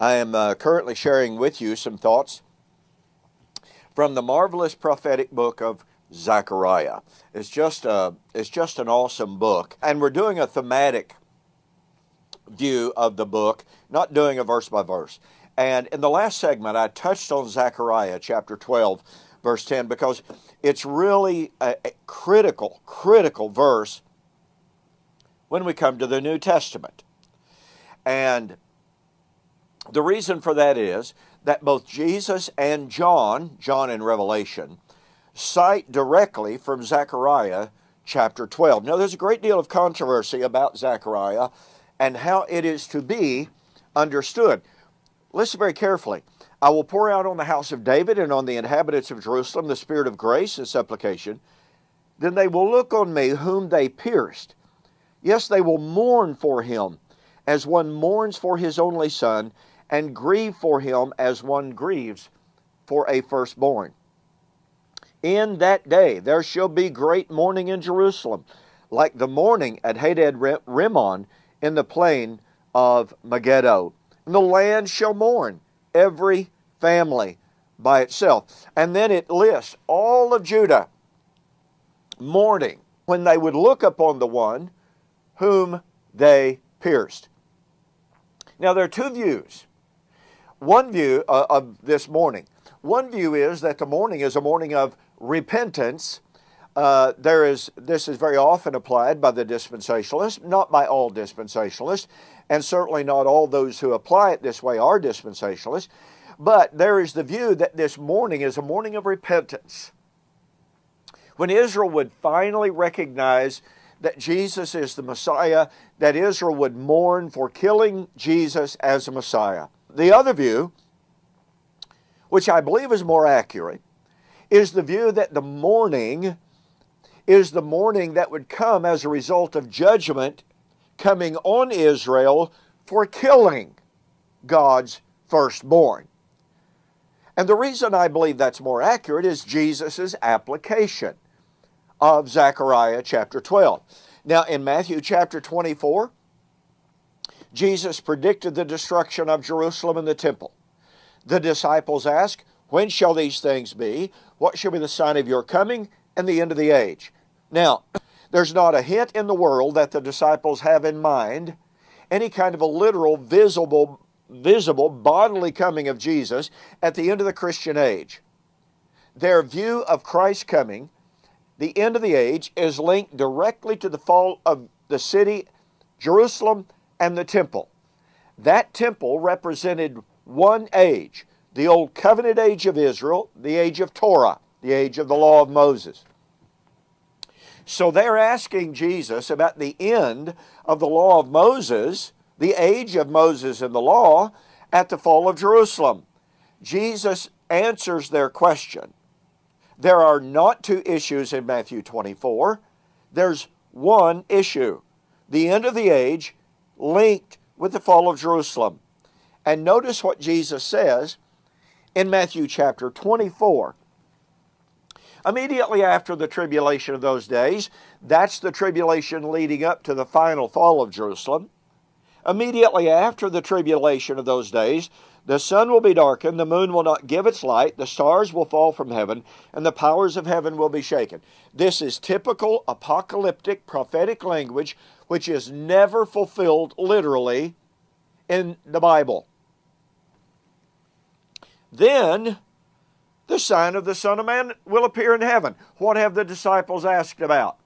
I am currently sharing with you some thoughts from the marvelous prophetic book of Zechariah. It's just an awesome book, and we're doing a thematic view of the book, not doing a verse by verse. And in the last segment, I touched on Zechariah chapter 12, verse 10, because it's really a critical verse when we come to the New Testament. And the reason for that is that both Jesus and John in Revelation, cite directly from Zechariah chapter 12. Now, there's a great deal of controversy about Zechariah and how it is to be understood. Listen very carefully. I will pour out on the house of David and on the inhabitants of Jerusalem the spirit of grace and supplication. Then they will look on me whom they pierced. Yes, they will mourn for him as one mourns for his only son, and grieve for him as one grieves for a firstborn. In that day there shall be great mourning in Jerusalem, like the mourning at Hadad Rimmon in the plain of Megiddo. And the land shall mourn, every family by itself. And then it lists all of Judah mourning when they would look upon the one whom they pierced. Now there are two views. One view of this mourning. One view is that the mourning is a mourning of repentance. This is very often applied by the dispensationalists, not by all dispensationalists, and certainly not all those who apply it this way are dispensationalists. But there is the view that this mourning is a mourning of repentance. When Israel would finally recognize that Jesus is the Messiah, that Israel would mourn for killing Jesus as a Messiah. The other view, which I believe is more accurate, is the view that the mourning is the mourning that would come as a result of judgment coming on Israel for killing God's firstborn. And the reason I believe that's more accurate is Jesus' application of Zechariah chapter 12. Now in Matthew chapter 24, Jesus predicted the destruction of Jerusalem and the temple. The disciples asked, when shall these things be? What shall be the sign of your coming and the end of the age? Now, there's not a hint in the world that the disciples have in mind any kind of a literal, visible, bodily coming of Jesus at the end of the Christian age. Their view of Christ's coming, the end of the age, is linked directly to the fall of the city, Jerusalem, and the temple. That temple represented one age, the old covenant age of Israel, the age of Torah, the age of the law of Moses. So they're asking Jesus about the end of the law of Moses, the age of Moses and the law, at the fall of Jerusalem. Jesus answers their question. There are not two issues in Matthew 24. There's one issue, the end of the age linked with the fall of Jerusalem. And notice what Jesus says in Matthew chapter 24. Immediately after the tribulation of those days, that's the tribulation leading up to the final fall of Jerusalem. Immediately after the tribulation of those days, the sun will be darkened, the moon will not give its light, the stars will fall from heaven, and the powers of heaven will be shaken. This is typical apocalyptic prophetic language which is never fulfilled literally in the Bible. Then the sign of the Son of Man will appear in heaven. What have the disciples asked about?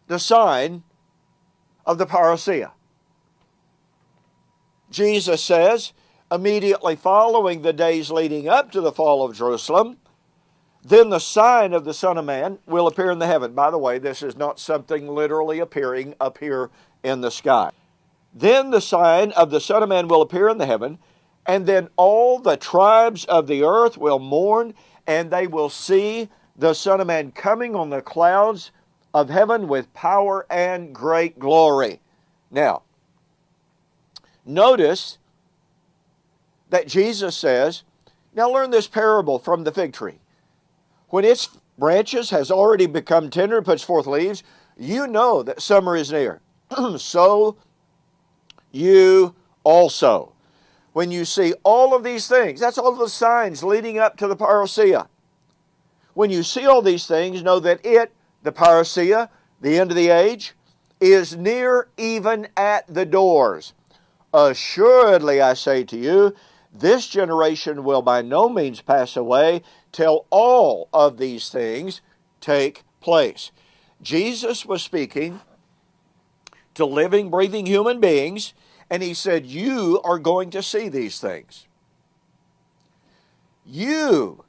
The sign of the parousia. Jesus says, immediately following the days leading up to the fall of Jerusalem, then the sign of the Son of Man will appear in the heaven. By the way, this is not something literally appearing up here in the sky. Then the sign of the Son of Man will appear in the heaven, and then all the tribes of the earth will mourn, and they will see the Son of Man coming on the clouds of heaven with power and great glory. Now, notice that Jesus says, now learn this parable from the fig tree. When its branches has already become tender and puts forth leaves, you know that summer is near. So you also. when you see all of these things, that's all the signs leading up to the parousia. When you see all these things, know that it, the parousia, the end of the age, is near, even at the doors. Assuredly, I say to you, this generation will by no means pass away till all of these things take place. Jesus was speaking to living, breathing human beings, and he said, you are going to see these things. You,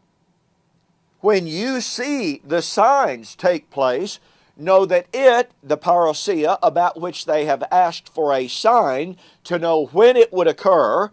when you see the signs take place, know that it, the parousia, about which they have asked for a sign to know when it would occur,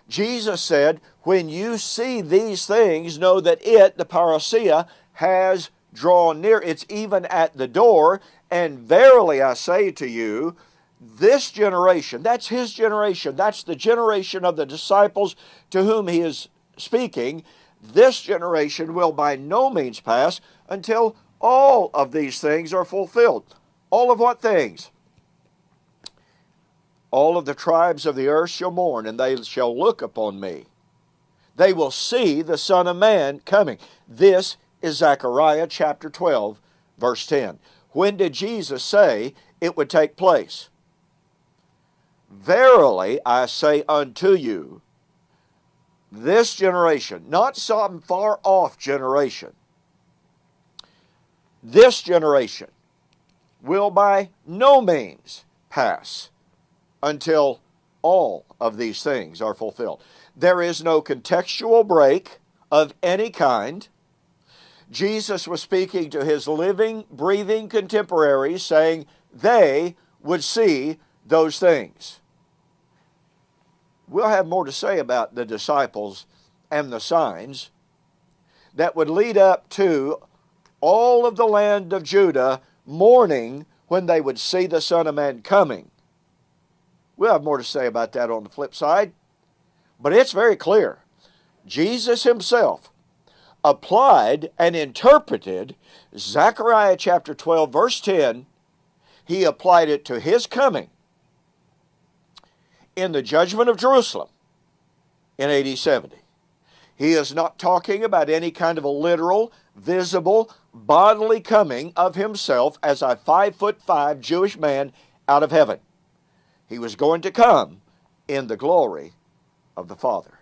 Jesus said, when you see these things, know that it, the parousia, has drawn near. It's even at the door. And verily I say to you, this generation, that's his generation, that's the generation of the disciples to whom he is speaking, this generation will by no means pass until all of these things are fulfilled. All of what things? All of the tribes of the earth shall mourn, and they shall look upon me. They will see the Son of Man coming. This is Zechariah chapter 12, verse 10. When did Jesus say it would take place? Verily I say unto you, this generation, not some far off generation, this generation will by no means pass until all of these things are fulfilled. There is no contextual break of any kind. Jesus was speaking to his living, breathing contemporaries, saying they would see those things. We'll have more to say about the disciples and the signs that would lead up to all of the land of Judah mourning when they would see the Son of Man coming. We'll have more to say about that on the flip side. But it's very clear. Jesus himself applied and interpreted Zechariah chapter 12, verse 10. He applied it to his coming in the judgment of Jerusalem in AD 70. He is not talking about any kind of a literal, visible, bodily coming of himself as a 5'5" Jewish man out of heaven. He was going to come in the glory of the Father.